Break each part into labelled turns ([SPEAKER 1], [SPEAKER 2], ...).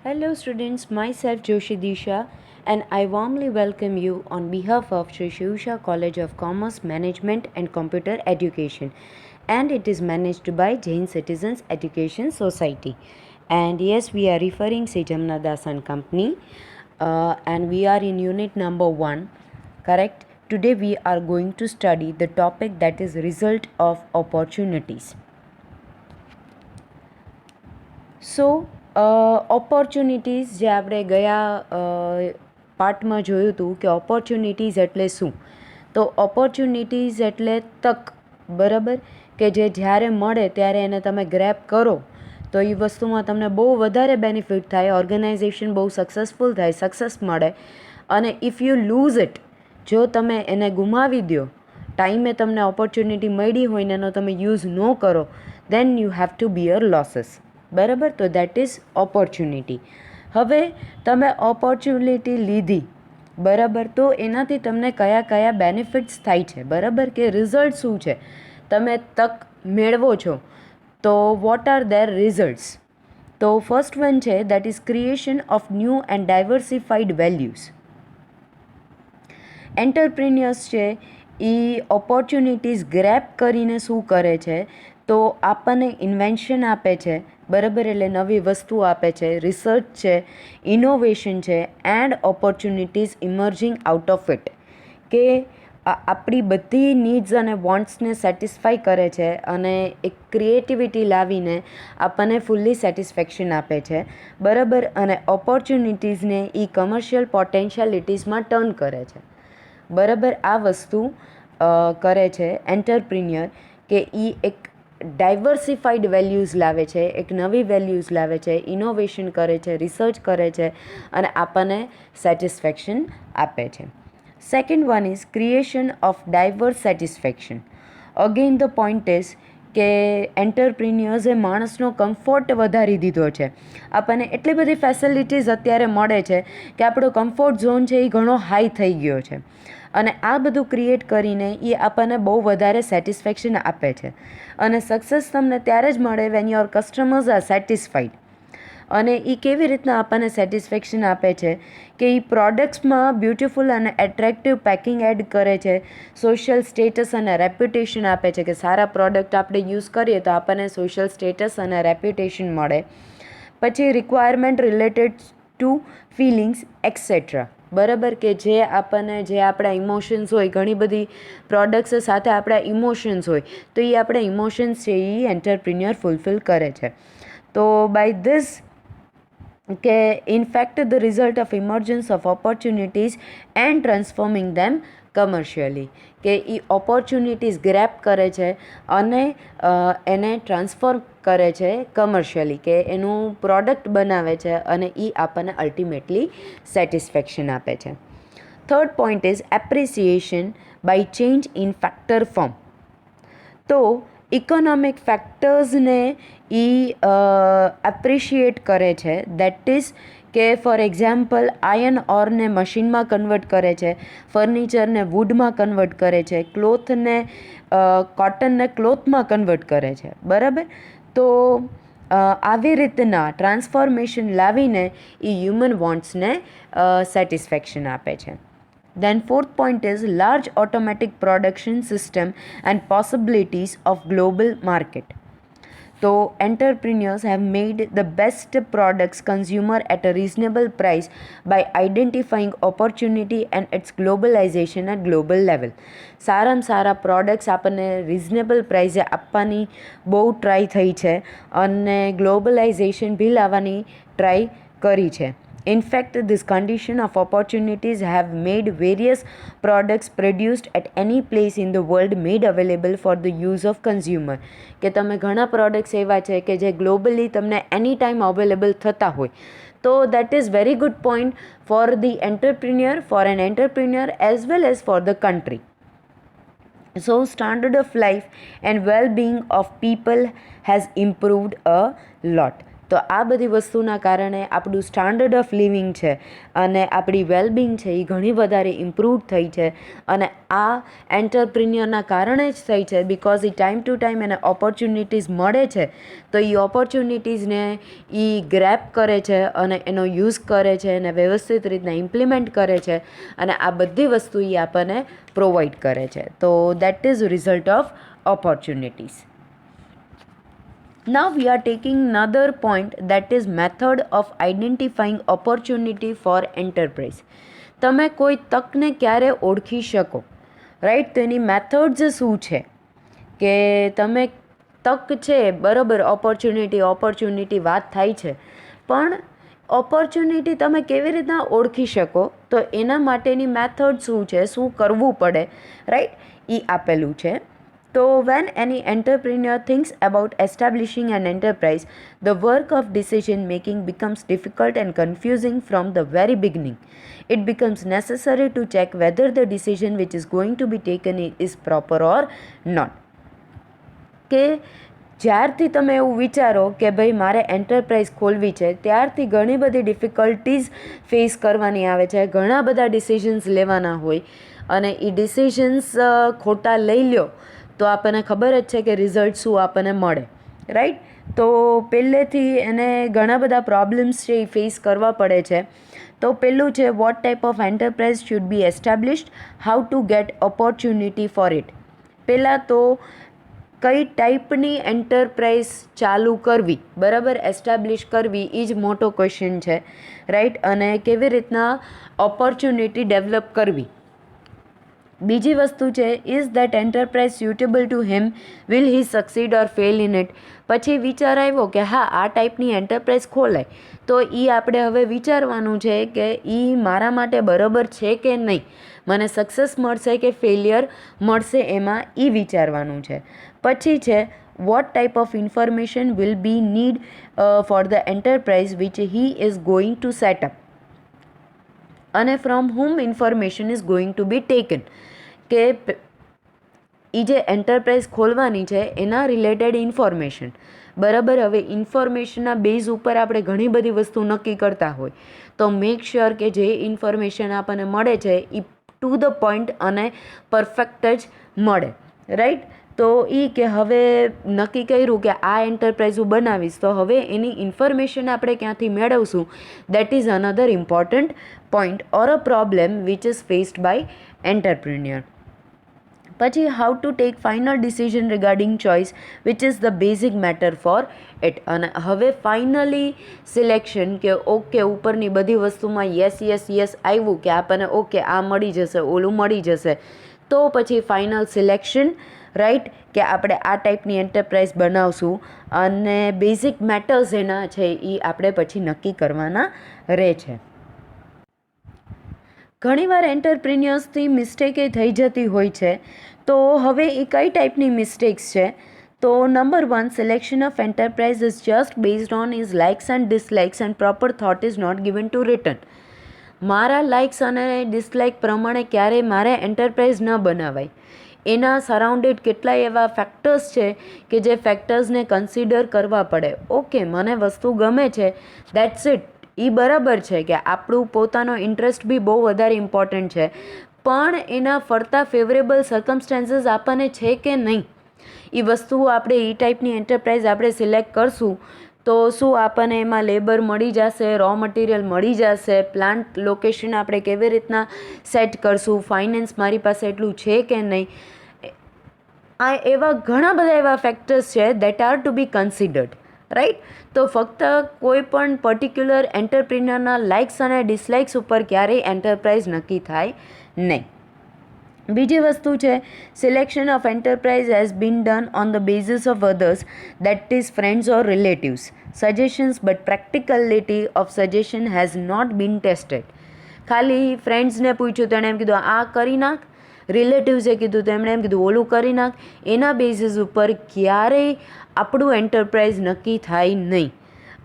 [SPEAKER 1] Hello students, myself Joshi Disha and I warmly welcome you on behalf of Sri Shivsha College of Commerce, Management and Computer Education, and it is managed by Jain Citizens Education Society. And yes, we are referring Sri Jamna Das and Company and we are in unit number 1, correct? Today we are going to study the topic that is result of opportunities. So opportunities જે આપણે ગયા પાર્ટમાં જોયું હતું કે opportunities એટલે શું, તો opportunities એટલે તક, બરાબર, કે જે જ્યારે મળે ત્યારે એને તમે ગ્રેબ કરો તો એ વસ્તુમાં તમને બહુ વધારે બેનિફિટ થાય, ઓર્ગેનાઇઝેશન બહુ સક્સેસફુલ થાય, સક્સેસ મળે. અને ઇફ યુ લૂઝ ઇટ, જો તમે એને ગુમાવી દો, ટાઈમે તમને ઓપોર્ચ્યુનિટી મળી હોય ને એનો તમે યુઝ ન કરો, then you have to bear losses. બરાબર, તો દેટ ઇઝ ઓપોર્ચ્યુનિટી. હવે તમે ઓપોર્ચ્યુનિટી લીધી, બરાબર, તો એનાથી તમને કયા કયા બેનિફિટ્સ થાય છે, બરાબર, કે રિઝલ્ટ શું છે, તમે તક મેળવો છો, તો વોટ આર ધેર રિઝલ્ટ્સ? તો ફર્સ્ટ વન છે that is creation of new and diversified values. Entrepreneurs છે એ ઓપોર્ચ્યુનિટીઝ ગ્રેપ કરીને શું કરે છે, તો આપણને ઇન્વેન્શન આપે છે, બરાબર, એટલે નવી વસ્તુ આપે છે, રિસર્ચ છે, ઇનોવેશન છે, and opportunities emerging out of it, કે આપણી બધી નીડ્સ અને વોન્ટ્સને સેટિસ્ફાઈ કરે છે અને એક ક્રિએટિવિટી લાવીને આપણને ફૂલ્લી સેટિસ્ફેક્શન આપે છે, બરાબર. અને ઓપોર્ચ્યુનિટીઝને એ કમર્શિયલ પોટેન્શિયાલિટીઝમાં ટર્ન કરે છે, બરાબર. આ વસ્તુ કરે છે એન્ટરપ્રિન્યર, કે એ એક ડાયવર્સિફાઈડ વેલ્યુઝ લાવે છે, એક નવી વેલ્યુઝ લાવે છે, ઇનોવેશન કરે છે, રિસર્ચ કરે છે અને આપણને સેટિસ્ફેક્શન આપે છે. Second one is creation of diverse satisfaction. Again the point is કે એન્ટરપ્રિન્યર્સે માણસનો કમ્ફર્ટ વધારી દીધો છે. આપણને એટલી બધી ફેસિલિટીઝ અત્યારે મળે છે કે આપણો કમ્ફર્ટ ઝોન છે એ ઘણો હાઈ થઈ ગયો છે, અને આ બધું ક્રિએટ કરીને એ આપણને બહુ વધારે સેટિસ્ફેક્શન આપે છે. અને સક્સેસ તમને ત્યારે જ મળે when your customers are satisfied. અને એ કેવી રીતના આપણને સેટિસ્ફેક્શન આપે છે, કે એ પ્રોડક્ટ્સમાં બ્યુટિફુલ અને એટ્રેક્ટિવ પેકિંગ એડ કરે છે, સોશિયલ સ્ટેટસ અને રેપ્યુટેશન આપે છે, કે સારા પ્રોડક્ટ આપણે યુઝ કરીએ તો આપણને સોશિયલ સ્ટેટસ અને રેપ્યુટેશન મળે. પછી requirement related to feelings etcetera, બરાબર, કે જે આપણને જે આપણા ઇમોશન્સ હોય, ઘણી બધી પ્રોડક્ટ્સ સાથે આપણા ઇમોશન્સ હોય, તો એ આપણા ઇમોશન્સ છે એ એન્ટરપ્રિન્યોર ફૂલફિલ કરે છે. તો બાય ધીસ કે in fact the result of emergence of opportunities and transforming them commercially, કે એ ઓપોર્ચ્યુનિટીઝ ગ્રેપ કરે છે અને એને ટ્રાન્સફોર્મ કરે છે કમર્શિયલી, કે એનું પ્રોડક્ટ બનાવે છે અને એ આપણને અલ્ટિમેટલી સેટિસ્ફેક્શન આપે છે. Third point is appreciation by change in factor form. તો ઇકોનોમિક ફેક્ટર્સને એ એપ્રિશિએટ કરે છે, દેટ ઇઝ કે ફોર એક્ઝામ્પલ આયર્ન ઓરને મશીનમાં કન્વર્ટ કરે છે, ફર્નિચરને વુડમાં કન્વર્ટ કરે છે, ક્લોથને કોટનને ક્લોથમાં કન્વર્ટ કરે છે, બરાબર. તો આવી રીતના ટ્રાન્સફોર્મેશન લાવીને એ હ્યુમન વોન્ટ્સને સેટિસ્ફેક્શન આપે છે. Then fourth point is large automatic production system and possibilities of global market. So entrepreneurs have made the best products consumer at a reasonable price by identifying opportunity and its globalization at global level. સારામાં સારા products આપણને reasonable પ્રાઇસે આપવાની બહુ try થઈ છે અને globalisation બી લાવવાની try કરી છે. In fact, this condition of opportunities have made various products produced at any place in the world made available for the use of consumer. કે તમે ઘણા પ્રોડક્ટ્સ એવા છે કે જે ગ્લોબલી તમને એની ટાઈમ અવેલેબલ થતા હોય, તો that is very good point for the entrepreneur, for an entrepreneur as well as for the country. So standard of life and well-being of people has improved a lot. તો આ બધી વસ્તુના કારણે આપણું standard of living છે અને આપણી wellbeing છે એ ઘણી વધારે ઇમ્પ્રૂવ થઈ છે. અને આ એન્ટરપ્રિન્યોરના કારણે જ થઈ છે, because A time to time એને ઓપોર્ચ્યુનિટીઝ મળે છે, તો એ ઓપોર્ચ્યુનિટીઝને એ ગ્રેપ કરે છે અને એનો યુઝ કરે છે અને વ્યવસ્થિત રીતના ઇમ્પ્લિમેન્ટ કરે છે અને આ બધી વસ્તુ એ આપણને પ્રોવાઈડ કરે છે. તો that is result of opportunities. Now we are taking another point, that is method of identifying opportunity for enterprise. તમે કોઈ તકને ક્યારે ઓળખી શકો, રાઈટ? તો એની મેથડ્સ શું છે કે તમે તક છે, બરાબર, ઓપોર્ચ્યુનિટી વાત થાય છે, પણ ઓપોર્ચ્યુનિટી તમે કેવી રીતના ઓળખી શકો, તો એના માટેની મેથડ શું છે, શું કરવું પડે, રાઈટ? એ આપેલું છે. So when any entrepreneur thinks about establishing an enterprise, the work of decision making becomes difficult and confusing from the very beginning. It becomes necessary to check whether the decision which is going to be taken is proper or not. કે જ્યારથી તમે એવું વિચારો કે ભાઈ મારે enterprise ખોલવી છે, ત્યારથી ઘણી બધી ડિફિકલ્ટીઝ ફેસ કરવાની આવે છે, ઘણા બધા ડિસિઝન્સ લેવાના હોય અને એ ડિસિઝન્સ ખોટા લઈ લ્યો તો આપણને ખબર જ છે કે રિઝલ્ટ શું આપણને મળે, રાઈટ? તો પહેલેથી એને ઘણા બધા પ્રોબ્લેમ્સ છે એ ફેસ કરવા પડે છે. તો પહેલું છે, what type of enterprise should be established, how to get opportunity for it. પહેલાં તો કઈ ટાઈપની એન્ટરપ્રાઇઝ ચાલુ કરવી, બરાબર, એસ્ટાબ્લિશ કરવી, એ જ મોટો ક્વેશ્ચન છે, રાઈટ? અને કેવી રીતના ઓપોર્ચ્યુનિટી ડેવલપ કરવી. બીજી વસ્તુ છે, is that enterprise suitable to him, will he succeed or fail in it. પછી વિચાર આવ્યો કે હા, આ ટાઈપની એન્ટરપ્રાઇઝ ખોલાય, તો એ આપણે હવે વિચારવાનું છે કે એ મારા માટે બરાબર છે કે નહીં, મને સક્સેસ મળશે કે ફેલિયર મળશે, એમાં એ વિચારવાનું છે. પછી છે, what type of information will be need for the enterprise which he is going to set up, અને from whom information is going to be taken. કે એ જે એન્ટરપ્રાઇઝ ખોલવાની છે એના રિલેટેડ ઇન્ફોર્મેશન, બરાબર. હવે ઇન્ફોર્મેશનના બેઝ ઉપર આપણે ઘણી બધી વસ્તુ નક્કી કરતા હોય, તો મેક શ્યોર કે જે ઇન્ફોર્મેશન આપણને મળે છે એ ટુ ધ પોઈન્ટ અને પરફેક્ટ જ મળે, રાઈટ? તો એ કે હવે નક્કી કર્યું કે આ એન્ટરપ્રાઇઝ હું બનાવીશ, તો હવે એની ઇન્ફોર્મેશન આપણે ક્યાંથી મેળવશું, that is another important point or a problem which is faced by entrepreneur. પછી how to take final decision regarding choice, which is the basic matter for it. અને હવે ફાઇનલી સિલેક્શન, કે ઓકે ઉપરની બધી વસ્તુમાં યસ યસ યસ આવ્યું કે આપણને ઓકે આ મળી જશે, ઓલું મળી જશે, તો પછી ફાઇનલ સિલેક્શન, રાઈટ, કે આપણે આ ટાઈપની એન્ટરપ્રાઇઝ બનાવશું અને બેઝિક મેટર્સ એના છે એ આપણે પછી નક્કી કરવાના રહે છે. ઘણીવાર એન્ટરપ્રિન્યોર્સથી મિસ્ટેક એ થઈ જતી હોય છે, તો હવે એ કઈ ટાઈપની મિસ્ટેક્સ છે? તો number 1, selection of enterprise is just based on is likes and dislikes and proper thought is not given to return. મારા લાઇક્સ અને ડિસલાઇક પ્રમાણે ક્યારેય મારે એન્ટરપ્રાઇઝ ન બનાવાય. એના સરાઉન્ડેડ કેટલાય એવા ફેક્ટર્સ છે કે જે ફેક્ટર્સને કન્સિડર કરવા પડે. ઓકે, મને વસ્તુ ગમે છે, દેટ્સ ઇટ, એ બરાબર છે કે આપણું પોતાનો ઇન્ટરેસ્ટ બી બહુ વધારે ઇમ્પોર્ટન્ટ છે, પણ એના ફરતા ફેવરેબલ સર્કમસ્ટાન્સીસ આપણને છે કે નહીં, એ વસ્તુઓ આપણે એ ટાઈપની એન્ટરપ્રાઇઝ આપણે સિલેક્ટ કરશું તો શું આપણને એમાં લેબર મળી જશે, રો મટીરિયલ મળી જશે, પ્લાન્ટ લોકેશન આપણે કેવી રીતના સેટ કરશું, ફાઇનાન્સ મારી પાસે એટલું છે કે નહીં, આ એવા ઘણા બધા એવા ફેક્ટર્સ છે that are to be considered, right? તો ફક્ત કોઈ પણ પર્ટિક્યુલર એન્ટરપ્રિન્યોરના લાઇક્સ અને ડિસલાઇક્સ ઉપર ક્યારેય એન્ટરપ્રાઇઝ નક્કી થાય નહીં. બીજી વસ્તુ છે, selection of enterprise has been done on the basis of others, that is friends or relatives suggestions, but practicality of suggestion has not been tested. ખાલી ફ્રેન્ડ્સને પૂછ્યું તો એણે એમ કીધું આ કરી નાખ, રિલેટિવ્સે કીધું તો એમણે એમ કીધું ઓલું કરી નાખ, એના બેઝિસ ઉપર ક્યારેય આપણું એન્ટરપ્રાઇઝ નક્કી થાય નહીં.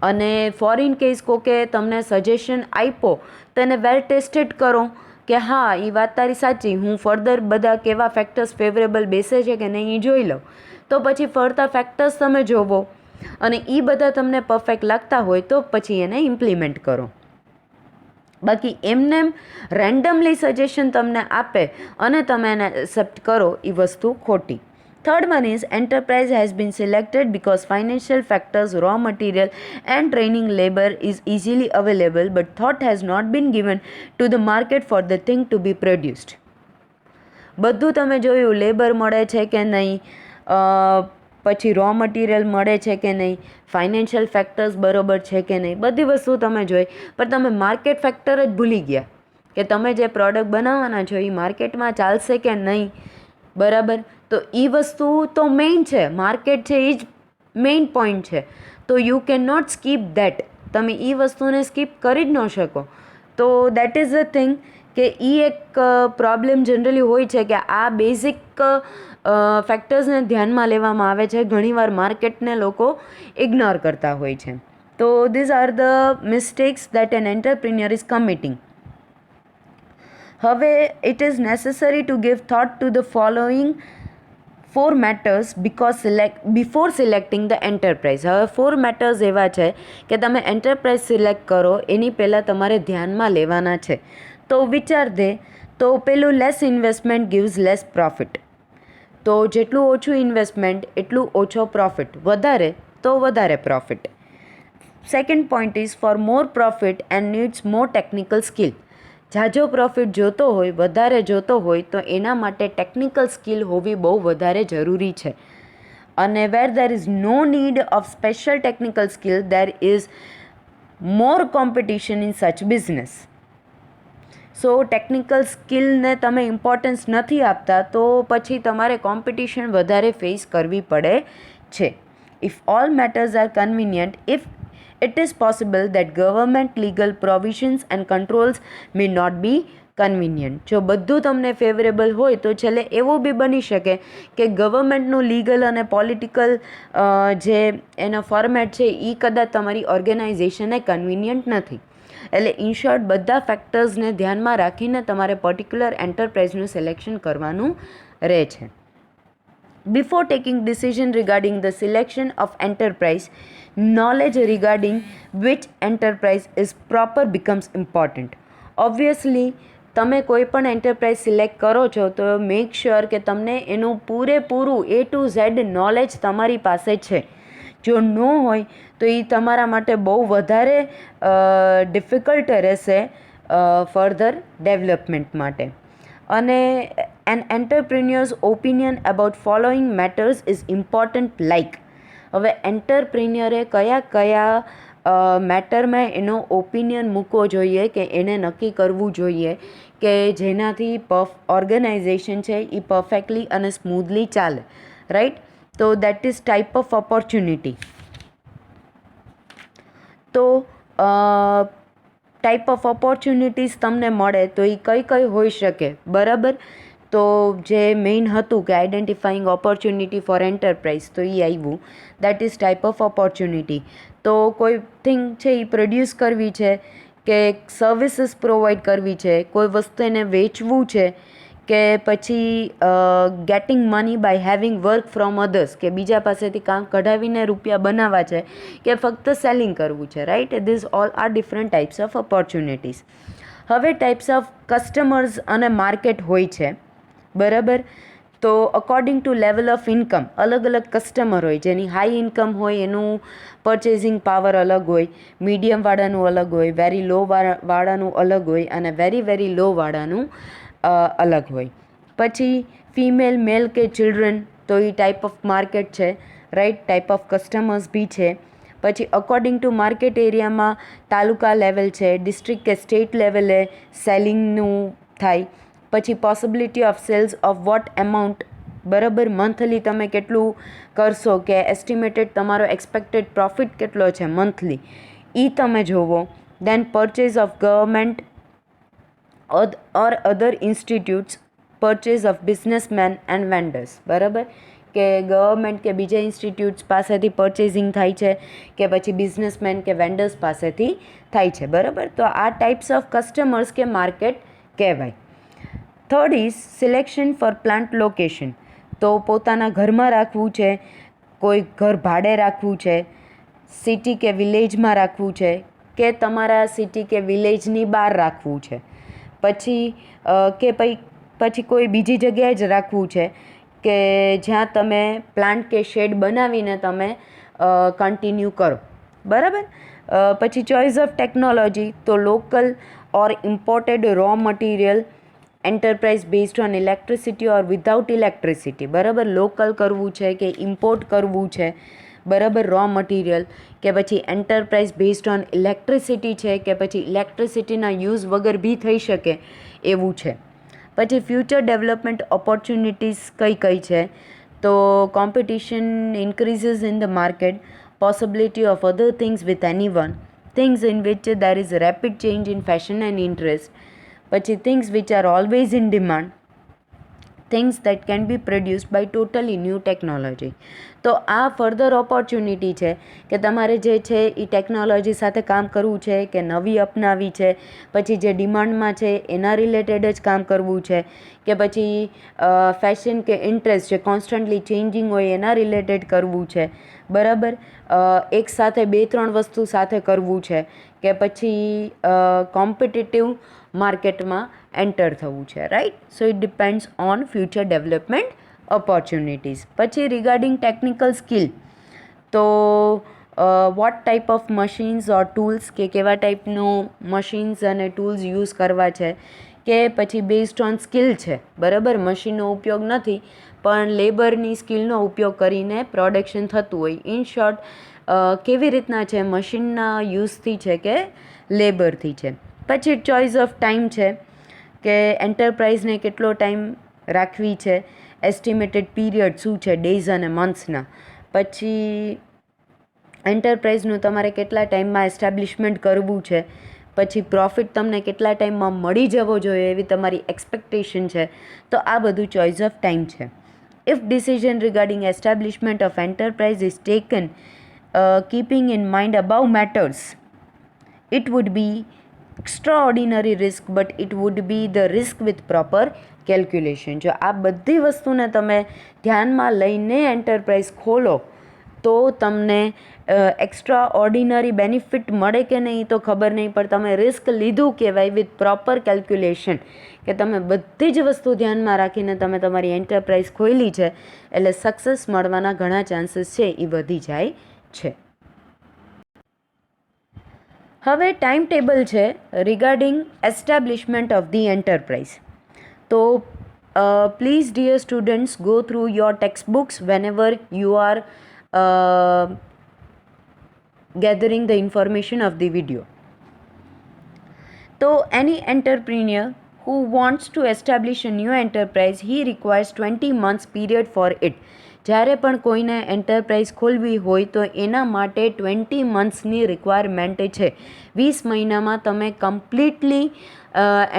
[SPEAKER 1] અને ફોરેન કેસ કોકે તમને સજેશન આપ્યો તો એને વેલ ટેસ્ટેડ કરો કે હા એ વાત તારી સાચી, હું ફર્ધર બધા કેવા ફેક્ટર્સ ફેવરેબલ બેસે છે કે નહીં એ જોઈ લઉં. તો પછી ફરતા ફેક્ટર્સ તમે જોવો અને એ બધા તમને પરફેક્ટ લાગતા હોય તો પછી એને ઇમ્પ્લિમેન્ટ કરો. બાકી એમને રેન્ડમલી સજેશન તમને આપે અને તમે એને એક્સેપ્ટ કરો એ વસ્તુ ખોટી. Third one is enterprise has been selected because financial factors, raw material and training labor is easily available but thought has not been given to the market for the thing to be produced. બધું તમે જોયું, labour મળે છે કે નહીં, પછી raw material મળે છે કે નહીં, ફાઇનાન્શિયલ ફેક્ટર્સ બરોબર છે કે નહીં, બધી વસ્તુ તમે જોઈ, પણ તમે માર્કેટ ફેક્ટર જ ભૂલી ગયા કે તમે જે પ્રોડક્ટ બનાવવાના છો એ માર્કેટમાં ચાલશે કે નહીં. બરાબર, તો એ વસ્તુ તો મેઇન છે, માર્કેટ છે એ જ મેઇન પોઈન્ટ છે. તો you can not skip that. તમે એ વસ્તુને સ્કીપ કરી જ ન શકો. તો દેટ ઇઝ અ થિંગ કે એ એક પ્રોબ્લેમ જનરલી હોય છે કે આ બેઝિક ફેક્ટર્સને ધ્યાનમાં લેવામાં આવે છે, ઘણીવાર માર્કેટને લોકો ઇગ્નોર કરતા હોય છે. તો these are the mistakes that an entrepreneur is committing. હવે it is necessary to give thought to the following 4 matters before selecting the enterprise. હવે 4 મેટર્સ એવા છે કે તમે એન્ટરપ્રાઇઝ સિલેક્ટ કરો એની પહેલાં તમારે ધ્યાનમાં લેવાના છે. તો વિચાર દે તો પેલું less investment gives less profit. તો જેટલું ઓછું ઇન્વેસ્ટમેન્ટ એટલું ઓછો પ્રોફિટ, વધારે તો વધારે profit. Second point is for more profit and needs more technical skill. ઝાઝો પ્રોફિટ જોતો હોય, વધારે જોતો હોય તો એના માટે ટેકનિકલ સ્કિલ હોવી બહુ વધારે જરૂરી છે. અને where there is no need of special technical skill there is more competition in such business. So technical સ્કિલને તમે ઇમ્પોર્ટન્સ નથી આપતા તો પછી તમારે કોમ્પિટિશન વધારે ફેસ કરવી પડે છે. If all matters are convenient, if it is possible that government legal provisions and controls may not be convenient. જો બધું તમને ફેવરેબલ હોય તો છેલ્લે એવું બી બની શકે કે ગવર્મેન્ટનું લીગલ અને પોલિટિકલ જે એનો ફોર્મેટ છે એ કદાચ તમારી ઓર્ગેનાઇઝેશનને કન્વિનિયન્ટ નથી. એટલે ઇન શોર્ટ બધા ફેક્ટર્સને ધ્યાનમાં રાખીને તમારે પર્ટિક્યુલર એન્ટરપ્રાઇઝનું સિલેક્શન કરવાનું રહે છે. Before taking decision regarding the selection of enterprise, knowledge regarding which enterprise is proper becomes important. Obviously, તમે કોઈ પણ એન્ટરપ્રાઇઝ સિલેક્ટ કરો છો તો મેક શ્યોર કે તમને એનું પૂરેપૂરું A to Z નોલેજ તમારી પાસે છે. જો ન હોય તો એ તમારા માટે બહુ વધારે ડિફિકલ્ટ રહેશે ફર્ધર ડેવલપમેન્ટ માટે. અને an entrepreneur's opinion about following matters is important like. હવે એન્ટરપ્રિન્યોરે કયા મેટરમાં એનો ઓપિનિયન મૂકવો જોઈએ કે એને નક્કી કરવું જોઈએ કે જેનાથી ઓર્ગેનાઇઝેશન છે એ પરફેક્ટલી અને સ્મૂધલી ચાલે, રાઈટ. તો that is type of opportunity. તો ટાઈપ ઓફ ઓપોર્ચ્યુનિટીઝ તમને મળે તો એ કઈ હોઈ શકે, બરાબર. તો જે મેઇન હતું કે આઈડેન્ટિફાઈંગ ઓપોર્ચ્યુનિટી ફોર એન્ટરપ્રાઇઝ, તો એ આવ્યું. That is type of opportunity. તો કોઈ થિંગ છે એ પ્રોડ્યુસ કરવી છે કે સર્વિસીસ પ્રોવાઈડ કરવી છે, કોઈ વસ્તુ એને વેચવું છે કે પછી getting money by having work from others, કે બીજા પાસેથી કામ કઢાવીને રૂપિયા બનાવવા છે કે ફક્ત સેલિંગ કરવું છે, right. This all are different types of opportunities. હવે ટાઈપ્સ ઓફ કસ્ટમર્સ અને માર્કેટ હોય છે, બરાબર. તો according to level of income અલગ અલગ કસ્ટમર હોય. જેની હાઈ ઇન્કમ હોય એનું પરચેઝિંગ પાવર અલગ હોય, મીડિયમવાળાનું અલગ હોય, વેરી લો વાળાનું અલગ હોય અને વેરી લો વાળાનું અલગ હોય. પછી ફિમેલ, મેલ કે ચિલ્ડ્રન, તો એ ટાઈપ ઓફ માર્કેટ છે, રાઈટ. ટાઈપ ઓફ કસ્ટમર્સ બી છે. પછી અકોર્ડિંગ ટુ માર્કેટ એરિયામાં તાલુકા લેવલ છે, ડિસ્ટ્રિક્ટ કે સ્ટેટ લેવલે સેલિંગનું થાય. પછી possibility of sales of what amount, બરાબર. મંથલી તમે કેટલું કરશો કે એસ્ટિમેટેડ તમારો એક્સપેક્ટેડ પ્રોફિટ કેટલો છે મંથલી, એ તમે જોવો. Then purchase of government or other institutes, purchase of businessman and vendors, બરાબર. કે ગવર્મેન્ટ કે બીજા ઇન્સ્ટિટ્યૂટ્સ પાસેથી પરચેઝિંગ થાય છે કે પછી બિઝનેસમેન કે વેન્ડર્સ પાસેથી થાય છે, બરાબર. તો આ ટાઈપ્સ ઓફ કસ્ટમર્સ કે માર્કેટ કહેવાય. Third is selection for plant location. તો પોતાના ઘરમાં રાખવું છે કોઈ ઘર ભાડે રાખવું છે, સિટી કે વિલેજમાં રાખવું છે, કે તમારા સિટી કે વિલેજની બહાર રાખવું છે, પછી કોઈ બીજી જગ્યાએ જ રાખવું છે કે જ્યાં તમે પ્લાન્ટ કે શેડ બનાવીને તમે કન્ટિન્યુ કરો. બરાબર. પછી ચોઇસ ઓફ ટેકનોલોજી, તો local or imported raw material, enterprise based on electricity or without electricity. બરાબર, લોકલ કરવું છે કે ઇમ્પોર્ટ કરવું છે. બરાબર, રો મટીરિયલ, કે પછી એન્ટરપ્રાઇઝ બેઝડ ઓન ઇલેક્ટ્રિસિટી છે કે પછી ઇલેક્ટ્રિસિટીના યુઝ વગર બી થઈ શકે એવું છે. પછી ફ્યુચર ડેવલપમેન્ટ ઓપોર્ચ્યુનિટીઝ કઈ કઈ છે, તો competition ઇન્ક્રીઝીસ in the market, possibility of other things with anyone, things in which there is a rapid change in fashion and interest, પછી things which are always in demand, things that can be produced by totally new technology. તો આ further opportunity છે કે તમારે જે છે એ technology સાથે કામ કરવું છે કે નવી અપનાવી છે, પછી જે ડિમાન્ડમાં છે એના રિલેટેડ જ કામ કરવું છે, કે પછી ફેશન કે ઇન્ટરેસ્ટ જે કોન્સ્ટન્ટલી ચેન્જિંગ હોય એના રિલેટેડ કરવું છે. બરાબર, એક સાથે 2-3 વસ્તુ સાથે કરવું છે, કે પછી કોમ્પિટિટિવ માર્કેટમાં એન્ટર થવું છે. Right. So it depends on future development opportunities. પછી રિગાર્ડિંગ ટેકનિકલ સ્કિલ, તો what type of machines or tools, કે કેવા ટાઈપનું મશીન્સ અને ટૂલ્સ યુઝ કરવા છે, કે પછી બેઝડ ઓન સ્કિલ છે. બરાબર, મશીનનો ઉપયોગ નથી પણ લેબરની સ્કિલનો ઉપયોગ કરીને પ્રોડક્શન થતું હોય. ઇન શોર્ટ, કેવી રીતના છે, મશીનના યુઝથી છે કે લેબરથી છે. પછી ચોઇસ ઓફ ટાઈમ છે કે એન્ટરપ્રાઇઝને કેટલો ટાઈમ રાખવી છે, એસ્ટિમેટેડ પીરિયડ શું છે, ડેઝ અને મંથ્સના. પછી એન્ટરપ્રાઇઝનું તમારે કેટલા ટાઈમમાં એસ્ટાબ્લિશમેન્ટ કરવું છે, પછી પ્રોફિટ તમને કેટલા ટાઈમમાં મળી જવો જોઈએ એવી તમારી એક્સપેક્ટેશન છે. તો આ બધું ચોઇસ ઓફ ટાઈમ છે. If decision regarding establishment of enterprise is taken keeping in mind above matters, it would be extraordinary risk, but it would be the risk with proper calculation. જો આ બધી વસ્તુને તમે ધ્યાનમાં લઈને એન્ટરપ્રાઇઝ ખોલો તો તમને એક્સ્ટ્રા ઓર્ડિનરી બેનિફિટ મળે કે નહીં તો ખબર નહીં, પણ તમે રિસ્ક લીધું કહેવાય વિથ પ્રોપર કેલ્ક્યુલેશન, કે તમે બધી જ વસ્તુ ધ્યાનમાં રાખીને તમે તમારી એન્ટરપ્રાઇઝ ખોલી છે એટલે સક્સેસ મળવાના ઘણા ચાન્સીસ છે એ વધી જાય છે. હવે ટાઈમ ટેબલ છે regarding establishment of the enterprise. તો please dear students go through your text books whenever you are gathering the information of the video. So any entrepreneur who wants to establish a new enterprise, he requires 20 months period for it. જ્યારે પણ કોઈને enterprise ખોલવી હોય તો એના માટે 20 મંથ્સની requirement છે. 20 મહિનામાં તમે કમ્પ્લીટલી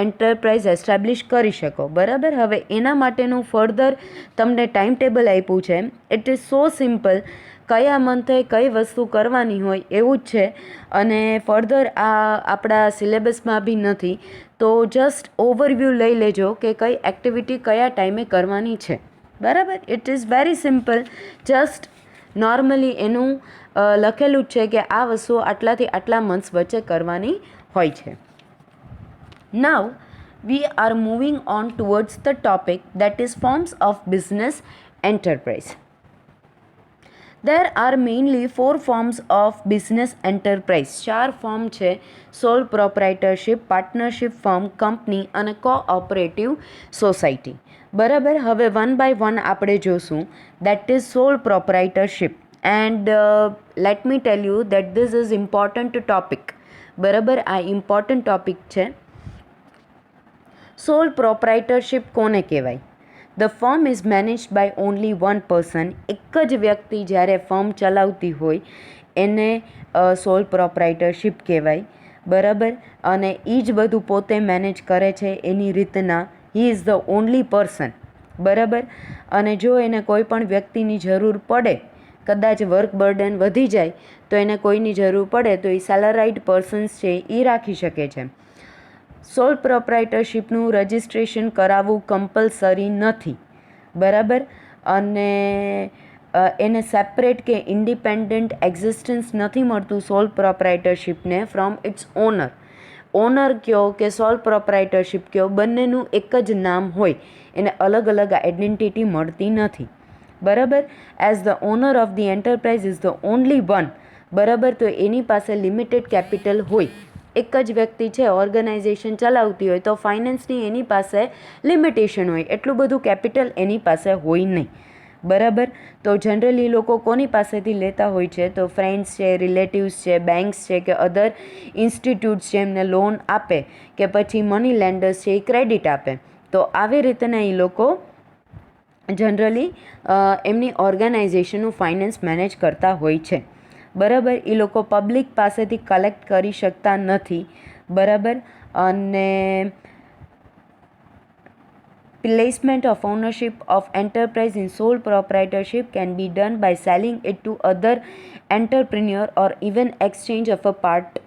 [SPEAKER 1] એન્ટરપ્રાઇઝ એસ્ટાબ્લિશ કરી શકો. બરાબર. હવે એના માટેનું ફર્ધર તમને ટાઈમ ટેબલ આપ્યું છે. ઇટ ઇઝ સો સિમ્પલ, કયા મંથે કઈ વસ્તુ કરવાની હોય એવું જ છે, અને ફર્ધર આ આપણા સિલેબસમાં બી નથી. તો જસ્ટ ઓવરવ્યૂ લઈ લેજો કે કઈ એક્ટિવિટી કયા ટાઈમે કરવાની છે. બરાબર. It is very simple, just normally એનું લખેલું જ છે કે આ વસ્તુ આટલાથી આટલા મંથ્સ વચ્ચે કરવાની હોય છે. Now we are moving on towards the topic that is forms of business enterprise. There are mainly 4 forms of business enterprise. 4 form છે: sole proprietorship, partnership firm, company અને કોઓપરેટિવ સોસાયટી. બરાબર. હવે 1 by 1 આપણે જોશું. That is sole proprietorship. And let me tell you that this is important topic. બરાબર. આ important topic છે. Sole પ્રોપ્રાઇટરશિપ કોને કહેવાય? The firm is managed by only one person. એક જ વ્યક્તિ જ્યારે ફર્મ ચલાવતી હોય એને સોલ પ્રોપ્રાઇટરશિપ કહેવાય. બરાબર. અને એ જ બધું પોતે મેનેજ કરે છે એની રીતના. He is the only person. બરાબર. અને જો એને કોઈ પણ વ્યક્તિની જરૂર પડે, કદાચ વર્ક બર્ડન વધી જાય તો એને કોઈની જરૂર પડે તો એ સેલરાઇડ પર્સન્સ છે એ રાખી શકે છે. સોલ પ્રોપ્રાઇટરશિપનું રજિસ્ટ્રેશન કરાવવું કમ્પલસરી નથી. બરાબર. અને એને સેપરેટ કે ઇન્ડિપેન્ડન્ટ એક્ઝિસ્ટન્સ નથી મળતું સોલ પ્રોપ્રાઇટરશિપને ફ્રોમ ઇટ્સ ઓનર કયો કે સોલ પ્રોપ્રાઇટરશિપ કયો, બંનેનું એક જ નામ હોય, એને અલગ અલગ આઇડેન્ટિટી મળતી નથી. બરાબર. As the owner of the enterprise is the only one. બરાબર. તો એની પાસે લિમિટેડ કેપિટલ હોય, એક જ વ્યક્તિ છે, ઓર્ગેનાઇઝેશન ચલાવતી હોય તો ફાઇનાન્સની એની પાસે લિમિટેશન હોય, એટલું બધું કેપિટલ એની પાસે હોય નહીં. બરાબર. તો જનરલી લોકો કોની પાસેથી લેતા હોય છે? તો ફ્રેન્ડ્સ છે, રિલેટિવ્સ છે, બેન્ક્સ છે કે અધર ઇન્સ્ટિટ્યૂટ્સ છે, એમને લોન આપે કે પછી મની લેન્ડર્સ છે એ ક્રેડિટ આપે. તો આવી રીતના એ લોકો જનરલી એમની ઓર્ગેનાઇઝેશનનું ફાઇનાન્સ મેનેજ કરતા હોય છે. બરાબર. એ લોકો પબ્લિક પાસેથી કલેક્ટ કરી શકતા નથી. બરાબર. અને placement of ownership of enterprise in sole proprietorship can be done by selling it to other entrepreneur or even exchange of a part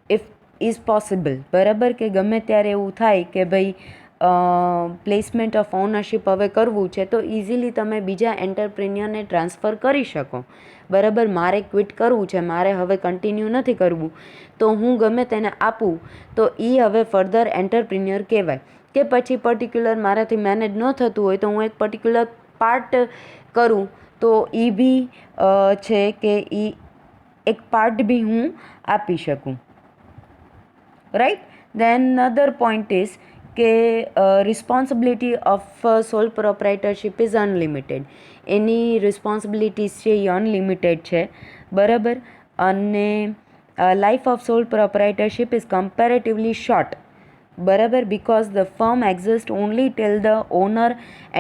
[SPEAKER 1] if is possible. બરાબર. કે ગમે ત્યારે એવું થાય કે ભાઈ પ્લેસમેન્ટ ઓફ ઓનરશિપ હવે કરવું છે તો ઇઝીલી તમે બીજા એન્ટરપ્રિન્યોરને ટ્રાન્સફર કરી શકો. બરાબર. મારે ક્વિટ કરવું છે, મારે હવે કન્ટિન્યુ નથી કરવું, તો હું ગમે તેને આપું તો એ હવે ફર્ધર એન્ટરપ્રિન્યોર કહેવાય. કે પછી પર્ટિક્યુલર મારાથી મેનેજ ન થતું હોય તો હું એક પર્ટિક્યુલર પાર્ટ કરું તો એ બી છે કે એ એક પાર્ટ બી હું આપી શકું. Right. Then other point is કે responsibility of sole proprietorship is unlimited. એની રિસ્પોન્સિબિલિટીઝ છે એ અનલિમિટેડ છે. બરાબર. અને life of sole proprietorship is comparatively short. બરાબર. Because the firm exist only till the owner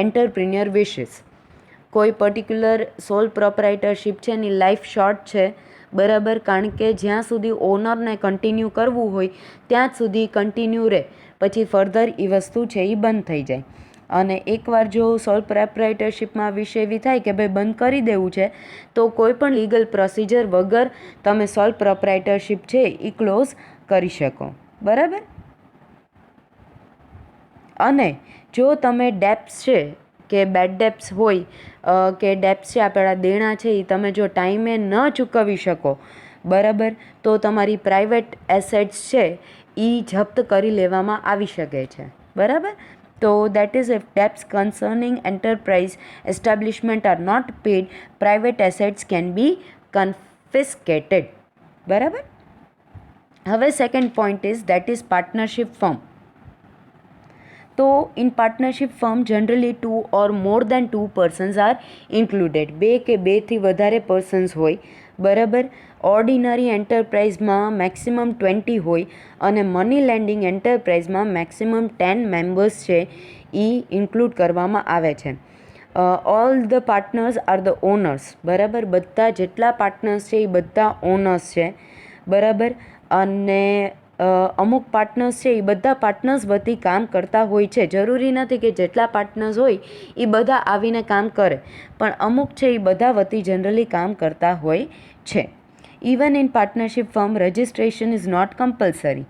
[SPEAKER 1] entrepreneur wishes. કોઈ પર્ટિક્યુલર સોલ પ્રોપ્રાઇટરશિપ છે એની લાઈફ શોર્ટ છે. બરાબર. કારણ કે જ્યાં સુધી ઓનરને કન્ટિન્યુ કરવું હોય ત્યાં જ સુધી કન્ટિન્યુ રહે, પછી ફર્ધર એ વસ્તુ છે એ બંધ થઈ જાય. અને એકવાર જો સોલ પ્રોપ્રાઇટરશિપમાં વિષય એવી થાય કે ભાઈ બંધ કરી દેવું છે તો કોઈ પણ લીગલ પ્રોસિજર વગર તમે સોલ પ્રોપ્રાઇટરશિપ છે એ ક્લોઝ કરી શકો. બરાબર. અને જો તમે ડેપ્સ છે કે બેડ ડેપ્સ હોય કે ડેપ્સ છે આપણા દેણા છે એ તમે જો ટાઈમે ન ચૂકવી શકો, બરાબર, તો તમારી પ્રાઇવેટ એસેટ્સ છે એ જપ્ત કરી લેવામાં આવી શકે છે. બરાબર. તો that is if debts concerning enterprise establishment are not paid, private assets can be confiscated. બરાબર. હવે second point is that is partnership firm. તો in partnership firm generally 2 or more than 2 persons are included. 2 કે 2થી વધારે persons હોય. બરાબર. Ordinary એન્ટરપ્રાઇઝમાં maximum 20 હોય અને money lending એન્ટરપ્રાઇઝમાં મેક્સિમમ 10 મેમ્બર્સ છે એ ઇન્ક્લુડ કરવામાં આવે છે. All the partners are the owners. બરાબર. બધા જેટલા પાર્ટનર્સ છે એ બધા ઓનર્સ છે. બરાબર. અને અમુક પાર્ટનર્સ છે એ બધા પાર્ટનર્સ વતી કામ કરતા હોય છે. જરૂરી નથી કે જેટલા પાર્ટનર્સ હોય એ બધા આવીને કામ કરે, પણ અમુક છે એ બધા વતી જનરલી કામ કરતા હોય છે. Even in partnership firm registration is not compulsory.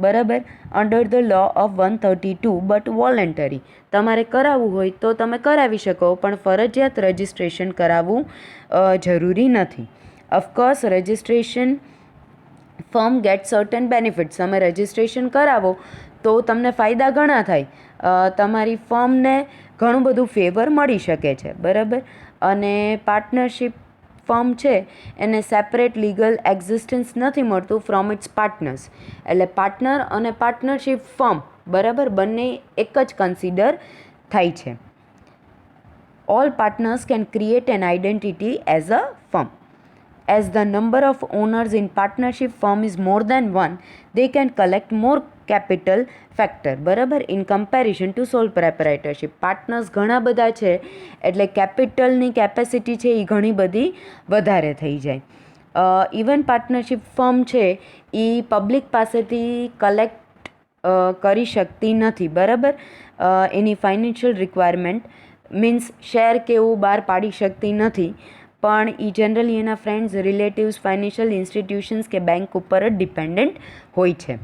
[SPEAKER 1] બરાબર. Under the law of 132 but voluntary. તમારે કરાવવું હોય તો તમે કરાવી શકો, પણ ફરજિયાત રજિસ્ટ્રેશન કરાવવું જરૂરી નથી. Of course registration firm get certain benefits. તમે રજિસ્ટ્રેશન કરાવો તો તમને ફાયદા ઘણા થાય. તમારી ફર્મને ઘણું બધું ફેવર મળી શકે છે. બરાબર. અને પાર્ટનરશિપ ફર્મ છે એને સેપરેટ લીગલ એક્ઝિસ્ટન્સ નથી મળતું ફ્રોમ ઇટ્સ પાર્ટનર્સ. એટલે પાર્ટનર અને પાર્ટનરશિપ ફર્મ, બરાબર, બંને એક જ કન્સિડર થાય છે. All partners can create N identity as a firm. As the number of owners in partnership firm is more than one, they can collect more capital factor. બરાબર. in comparison to sole proprietorship. Partners ઘણા બધા છે એટલે કેપિટલની capacity છે એ ઘણી બધી વધારે થઈ જાય. ઇવન પાર્ટનરશિપ ફર્મ છે એ પબ્લિક પાસેથી કલેક્ટ કરી શકતી નથી. બરાબર. એની ફાઇનાન્શિયલ રિક્વાયરમેન્ટ મીન્સ શેર કે એવું બહાર પાડી શકતી નથી, પણ એ જનરલી એના ફ્રેન્ડ્સ, રિલેટિવ્સ, ફાઇનાન્શિયલ ઇન્સ્ટિટ્યુશન્સ કે બેંક ઉપર જ ડિપેન્ડન્ટ હોય છે.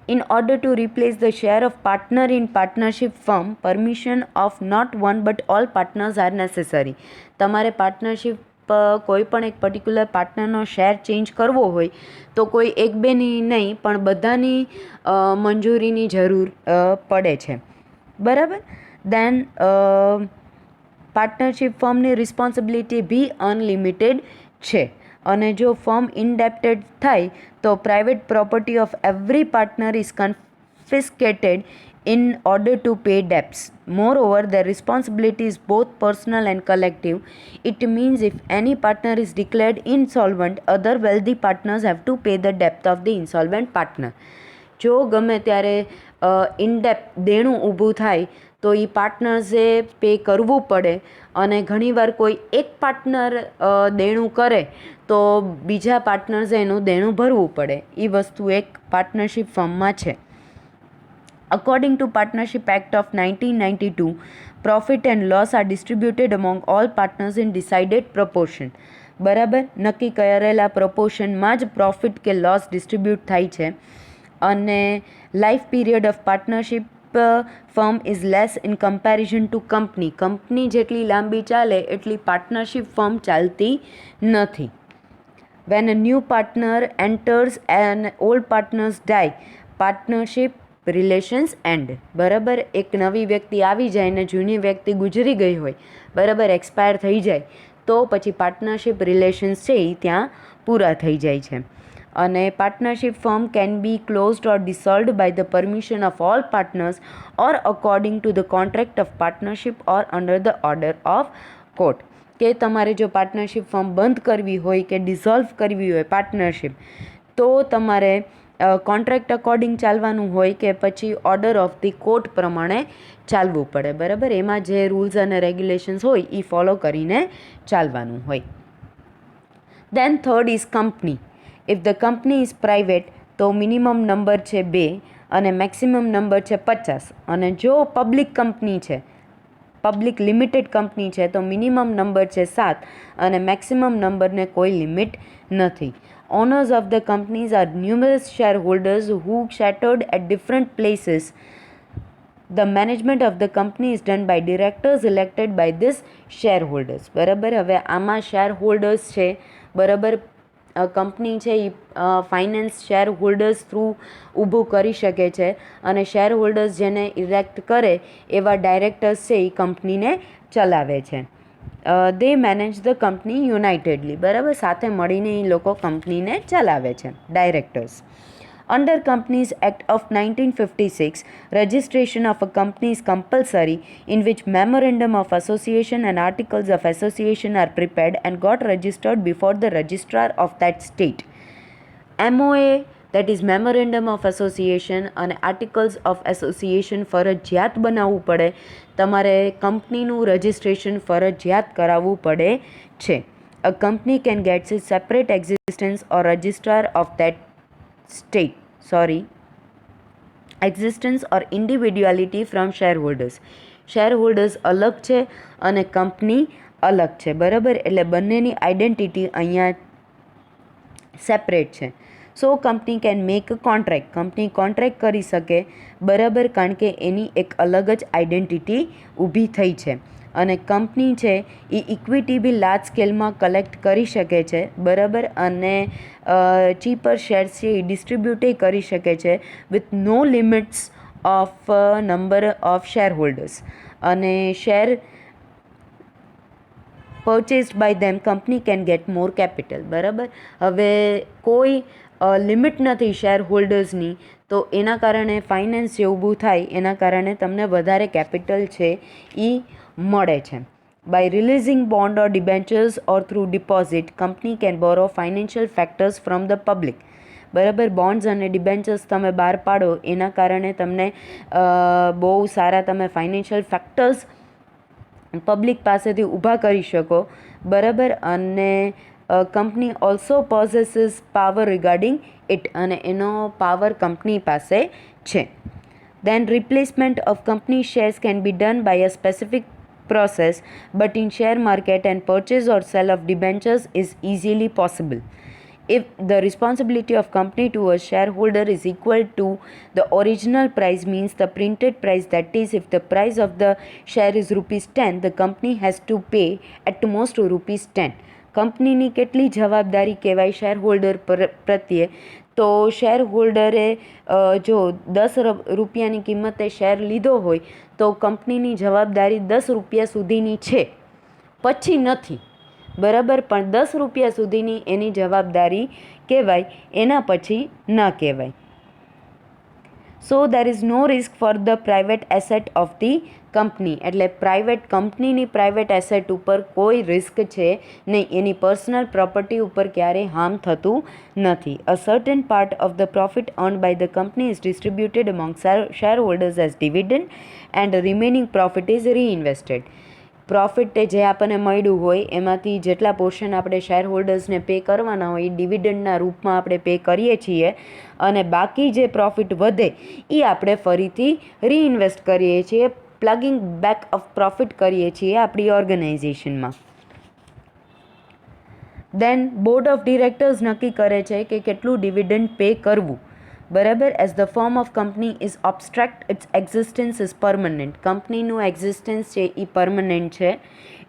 [SPEAKER 1] In order to replace the share of partner in partnership firm, permission of not one but all partners are necessary. તમારે પાર્ટનરશિપ કોઈ પણ એક પર્ટિક્યુલર પાર્ટનરનો શેર ચેન્જ કરવો હોય તો કોઈ એક બેની નહીં પણ બધાની મંજૂરીની જરૂર પડે છે, બરાબર. દેન પાર્ટનરશિપ ફર્મની રિસ્પોન્સિબિલિટી બી અનલિમિટેડ છે. અને જો ફર્મ ઇનડેપ્ટેડ થાય તો private property of every partner is confiscated in order to pay debts. Moreover, their responsibility is both personal and collective. It means if any partner is declared insolvent, other wealthy partners have to pay the debt of the insolvent partner. જો ગમે ત્યારે ઇનડેપ્ટ દેણું ઊભું થાય તો એ પાર્ટનર્સે pay કરવું પડે, અને ઘણીવાર કોઈ એક પાર્ટનર દેણું કરે તો બીજા પાર્ટનર્સે એનું દેણું ભરવું પડે. એ વસ્તુ એક પાર્ટનરશિપ ફર્મમાં છે. According to Partnership Act of 1992, profit and loss are distributed among all partners in decided proportion. બરાબર, નક્કી કરેલા પ્રપોર્શનમાં જ પ્રોફિટ કે લોસ ડિસ્ટ્રીબ્યુટ થાય છે. અને life period of partnership firm is less in comparison to company. Company જેટલી લાંબી ચાલે એટલી પાર્ટનરશિપ ફર્મ ચાલતી નથી. When a new partner enters and old partners die, partnership relations and. બરાબર, એક નવી વ્યક્તિ આવી જાય ને જૂની વ્યક્તિ ગુજરી ગઈ હોય, બરાબર, એક્સપાયર થઈ જાય તો પછી પાર્ટનરશિપ રિલેશન્સ છે એ ત્યાં પૂરા થઈ જાય છે. અને partnership firm can be closed or dissolved by the permission of all partners or according to the contract of partnership or under the order of court. કે તમારે જો પાર્ટનરશિપ ફર્મ બંધ કરવી હોય કે ડિઝોલ્વ કરવી હોય પાર્ટનરશિપ, તો તમારે કોન્ટ્રાક્ટ અકોર્ડિંગ ચાલવાનું હોય કે પછી ઓર્ડર ઓફ ધી કોર્ટ પ્રમાણે ચાલવું પડે, બરાબર. એમાં જે રૂલ્સ અને રેગ્યુલેશન્સ હોય એ ફોલો કરીને ચાલવાનું હોય. Then third is company. If the company is private તો મિનિમમ નંબર છે 2 અને મેક્સિમમ નંબર છે 50. અને જો પબ્લિક કંપની છે, પબ્લિક લિમિટેડ કંપની છે, તો મિનિમમ નંબર છે 7 અને મેક્સિમમ નંબરને કોઈ લિમિટ નથી. Owners of the companies are numerous shareholders who scattered at different places. The management of the company is done by directors elected by these shareholders. બરાબર, હવે આમાં શેર હોલ્ડર્સ છે, બરાબર. કંપની છે એ ફાઇનાન્સ શેર હોલ્ડર્સ થ્રુ ઊભું કરી શકે છે, અને શેર હોલ્ડર્સ જેને ઇલેક્ટ કરે એવા ડાયરેક્ટર્સ છે એ કંપનીને ચલાવે છે. દે મેનેજ ધ કંપની યુનાઇટેડલી. બરાબર, સાથે મળીને એ લોકો કંપનીને ચલાવે છે, directors. Under companies act of 1956, registration of a company is compulsory, in which memorandum of association and articles of association are prepared and got registered before the registrar of that state. MOA, that is memorandum of association અને articles of association ફરજિયાત બનાવવું પડે. તમારે કંપનીનું registration ફરજિયાત કરાવવું પડે છે. A company can gets it separate existence or registrar of that state existence or individuality from share holders. Share holders અલગ છે અને કંપની અલગ છે, બરાબર. એટલે બંનેની આઈડેન્ટિટી અહીંયા સેપરેટ છે. So company can make a contract. Company contract કરી શકે, બરાબર, કારણ કે એની એક અલગ જ આઈડેન્ટિટી ઊભી થઈ છે. અને કંપની છે એ ઇક્વિટી બી લાર્જ સ્કેલમાં કલેક્ટ કરી શકે છે, બરાબર. અને ચીપર શેર્સ છે એ ડિસ્ટ્રીબ્યુટે કરી શકે છે with no limits of number of share holders. અને share purchased by them, company can get more capital. બરાબર, હવે કોઈ લિમિટ નથી શેર હોલ્ડર્સની, તો એના કારણે ફાઇનાન્સ જે ઊભું થાય એના કારણે તમને વધારે કેપિટલ છે એ મળે છે. By releasing bond or debentures or through deposit, company can borrow financial factors from the public. બરાબર, બોન્ડ્સ અને ડિબેન્ચર્સ તમે બહાર પાડો એના કારણે તમને બહુ સારા તમે ફાઇનાન્શિયલ ફેક્ટર્સ પબ્લિક પાસેથી ઊભા કરી શકો, બરાબર. અને company also possesses power regarding it, અને એનો પાવર કંપની પાસે છે. Then replacement of company shares can be done by a specific process, but in share market and purchase or sell of debentures is easily possible. if the responsibility of company to a shareholder is equal to the original price, means the printed price, that is if the price of the share is ₹10, the company has to pay at most ₹10. કંપનીની કેટલી જવાબદારી કહેવાય share holder પ્રત્યે? તો share હોલ્ડરે જો ₹10ની કિંમતે share લીધો હોય તો કંપનીની જવાબદારી ₹10 સુધીની છે, પછી નથી, બરાબર, પણ ₹10 સુધીની એની જવાબદારી કહેવાય, એના પછી ન કહેવાય. So there is no risk for the private asset of the company, એટલે કંપનીની પ્રાઇવેટ એસેટ ઉપર કોઈ રિસ્ક છે નહીં, એની પર્સનલ પ્રોપર્ટી ઉપર ક્યારેય હાર્મ થતું નથી. A certain part of the profit earned by the company is distributed among share holders as dividend and remaining profit is reinvested. Profit જે આપણને મળ્યું હોય એમાંથી જેટલા પોર્શન આપણે શેર હોલ્ડર્સને પે કરવાના હોય એ ડિવિડન્ડના રૂપમાં આપણે પે કરીએ છીએ, અને બાકી જે પ્રોફિટ વધે એ આપણે ફરીથી રીઇન્વેસ્ટ કરીએ છીએ, પ્લગિંગ બેક ઓફ પ્રોફિટ કરીએ છીએ આપણી ઓર્ગેનાઇઝેશનમાં. દેન બોર્ડ ઓફ ડિરેક્ટર્સ નક્કી કરે છે કે કેટલું ડિવિડન્ડ પે કરવું, બરાબર. As the form of company is abstract, its existence is permanent. કંપનીનું એક્ઝિસ્ટન્સ છે એ પરમનન્ટ છે.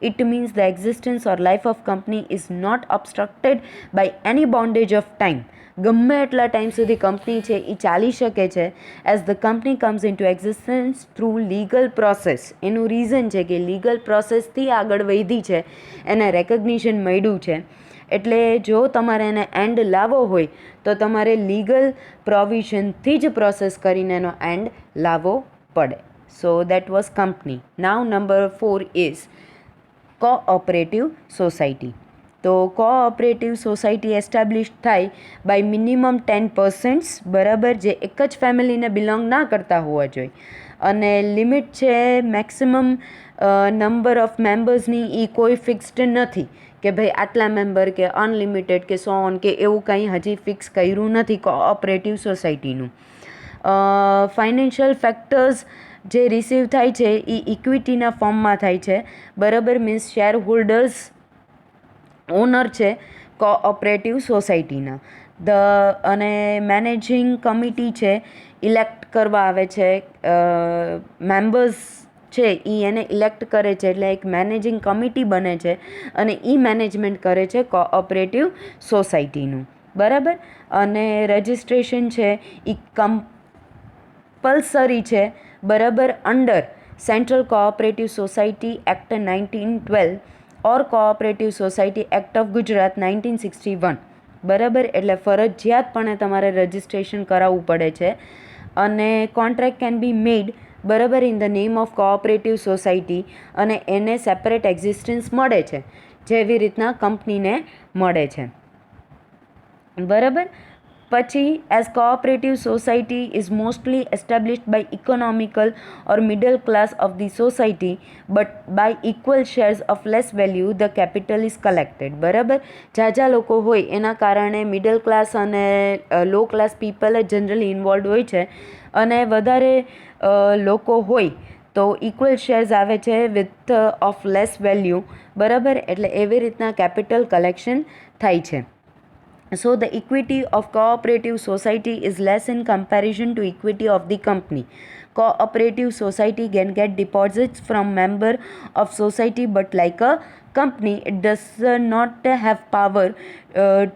[SPEAKER 1] It means the existence or life of company is not obstructed by any bondage of time. ગમે એટલા time સુધી company છે એ ચાલી શકે છે. As the company comes into existence through legal process. એનું રીઝન છે કે લીગલ પ્રોસેસથી આગળ વધી છે, એને રેકગ્નિશન મળ્યું છે. એટલે જો તમારે એને એન્ડ લાવવો હોય તો તમારે લીગલ પ્રોવિઝનથી જ પ્રોસેસ કરીને એનો એન્ડ લાવવો પડે. So that was company. Now number 4 is cooperative society. તો કોઓપરેટિવ સોસાયટી એસ્ટાબ્લિશ થાય બાય મિનિમમ 10%, બરાબર, જે એક જ ફેમિલીને બિલોંગ ના કરતા હોવા જોઈએ, અને લિમિટ છે મેક્સિમમ નંબર ઓફ મેમ્બર્સની એ કોઈ ફિક્સ્ડ નથી કે ભાઈ આટલા મેમ્બર કે અનલિમિટેડ કે સો ઓન કે એવું કંઈ હજી ફિક્સ કર્યું નથી કોઓપરેટિવ સોસાયટીનું. ફાઇનાન્શિયલ ફેક્ટર્સ જે રિસીવ થાય છે એ ઇક્વિટીના ફોર્મમાં થાય છે, બરાબર. મીન્સ શેર હોલ્ડર્સ ઓનર છે કોઓપરેટિવ સોસાયટીના. અને મેનેજિંગ કમિટી છે ઇલેક્ટ કરવા આવે છે, મેમ્બર્સ છે એ એને ઇલેક્ટ કરે છે, એટલે એક મેનેજિંગ કમિટી બને છે અને એ મેનેજમેન્ટ કરે છે કોઓપરેટિવ સોસાયટીનું, બરાબર. અને રજિસ્ટ્રેશન છે એ કમ્પલસરી છે, બરાબર, under central cooperative society act 1912 or cooperative society act of Gujarat 1961, બરાબર. એટલે ફરજિયાતપણે તમારે રજિસ્ટ્રેશન કરાવવું પડે છે. અને કોન્ટ્રાક્ટ કેન બી મેડ, બરાબર, in the name of cooperative society, અને એને સેપરેટ એક્ઝિસ્ટન્સ મળે છે જેવી રીતના કંપનીને મળે છે, બરાબર. પછી as cooperative society is mostly established by economical or middle class of the society, but by equal shares of less value the capital is collected, બરાબર. ઝાઝા લોકો હોય એના કારણે મિડલ ક્લાસ અને લો ક્લાસ પીપલ જ જનરલી ઇન્વોલ્વ હોય છે, અને વધારે લોકો હોય તો ઇક્વલ શેર્સ આવે છે વિથ ઓફ લેસ વેલ્યુ, બરાબર. એટલે એવી રીતના કેપિટલ કલેક્શન થાય છે. So the equity of cooperative society is less in comparison to equity of the company. Cooperative society can get deposits from member of society, but like a company, it does not have power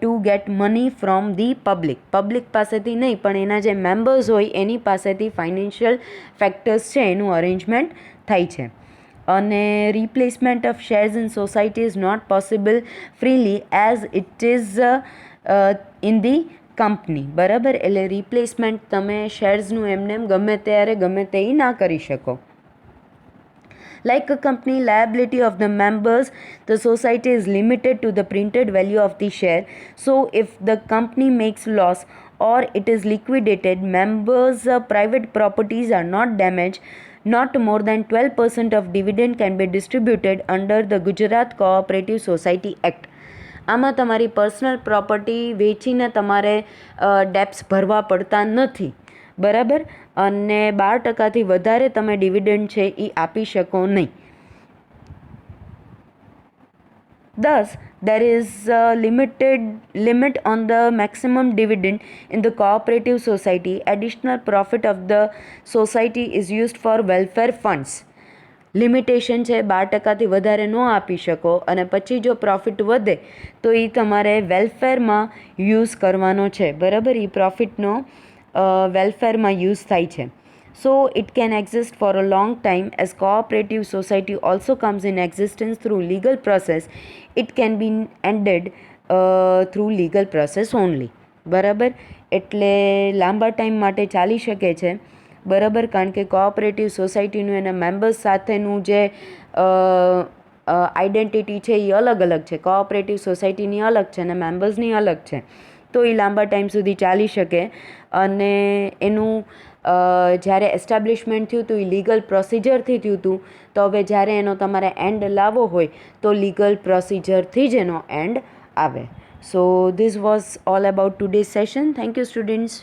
[SPEAKER 1] to get money from the public. Public પાસેથી નહીં, પણ એના જે members હોય એની પાસેથી financial factors છે એનું arrangement થાય છે. અને replacement of shares in society is not possible freely as it is in the company, બરાબર. એટલે રિપ્લેસમેન્ટ તમે શેર્સનું એમને ગમે ત્યારે ગમે તે ના કરી શકો. Like a company, liability of the members, the society is limited to the printed value of the share. So if the company makes loss or it is liquidated, members' private properties are not damaged. Not more than 12% of dividend can be distributed under the Gujarat Cooperative Society Act. આમાં તમારી personal property વેચીને તમારે ડેપ્સ ભરવા પડતા નથી, બરાબર. અને 12% વધારે તમે ડિવિડન્ડ છે એ આપી શકો નહીં. Thus, there is a limit on the maximum dividend in the cooperative society. Additional profit of the society is used for welfare funds. Limitation છે 12%થી વધારે ન આપી શકો, અને પછી જો પ્રોફિટ વધે તો એ તમારે વેલફેરમાં યુઝ કરવાનો છે, બરાબર. એ પ્રોફિટનો વેલફેરમાં યુઝ થાય છે. So it can exist for a long time. As cooperative society also comes in existence through legal process, it can be ended through legal process only. બરાબર. એટલે લાંબા ટાઈમ માટે ચાલી શકે છે, બરાબર, કારણ કે કોઓપરેટિવ સોસાયટીનું એના મેમ્બર્સ સાથેનું જે આઈડેન્ટિટી છે એ અલગ અલગ છે. કોઓપરેટિવ સોસાયટીની અલગ છે અને મેમ્બર્સની અલગ છે. તો એ લાંબા ટાઈમ સુધી ચાલી શકે. અને એનું જ્યારે એસ્ટાબ્લિશમેન્ટ થયું હતું એ લીગલ પ્રોસિજરથી થયું હતું. તો હવે જ્યારે એનો તમારે એન્ડ લાવવો હોય તો લીગલ પ્રોસિજરથી જ એનો એન્ડ આવે. So this was all about today's session. Thank you students.